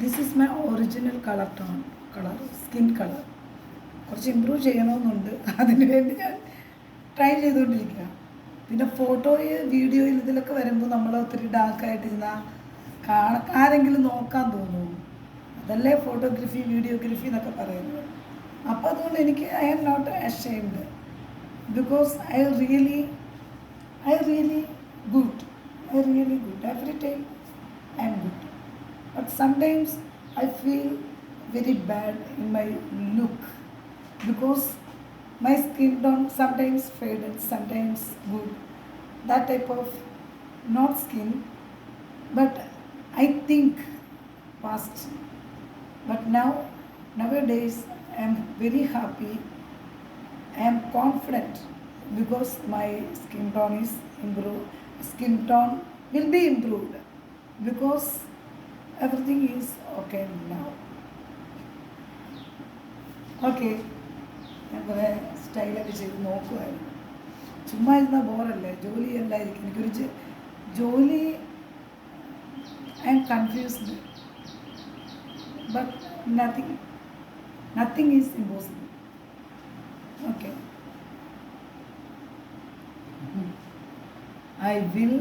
This is my original colour tone, skin colour. കുറച്ച് improve ചെയ്യണമെന്നുണ്ട്, അതിന് വേണ്ടി ഞാൻ ട്രൈ ചെയ്തുകൊണ്ടിരിക്കുക. പിന്നെ ഫോട്ടോയിൽ വീഡിയോയിൽ ഇതിലൊക്കെ വരുമ്പോൾ നമ്മൾ ഒത്തിരി ഡാർക്കായിട്ടിരുന്നാൽ ആരെങ്കിലും നോക്കാൻ തോന്നുന്നു. അതല്ലേ ഫോട്ടോഗ്രാഫി വീഡിയോഗ്രാഫി എന്നൊക്കെ പറയുന്നത്. അപ്പോൾ അതുകൊണ്ട് എനിക്ക് I am not ashamed, because I really good. Every time I am good. But sometimes I feel very bad in my look, because my skin tone sometimes faded, sometimes good. That type of not skin, but I think past. But nowadays I am very happy. I am confident because my skin tone is improved. Skin tone will be improved because everything is okay now. Okay, ഞാൻ കുറേ സ്റ്റൈലൊക്കെ ചെയ്ത് നോക്കുമായിരുന്നു. ചുമ്മാ ഇരുന്നാൽ ബോറല്ലേ, ജോലി അല്ലായിരിക്കും. എനിക്കൊരു ജോലി I am confused, but nothing is impossible. Okay, I will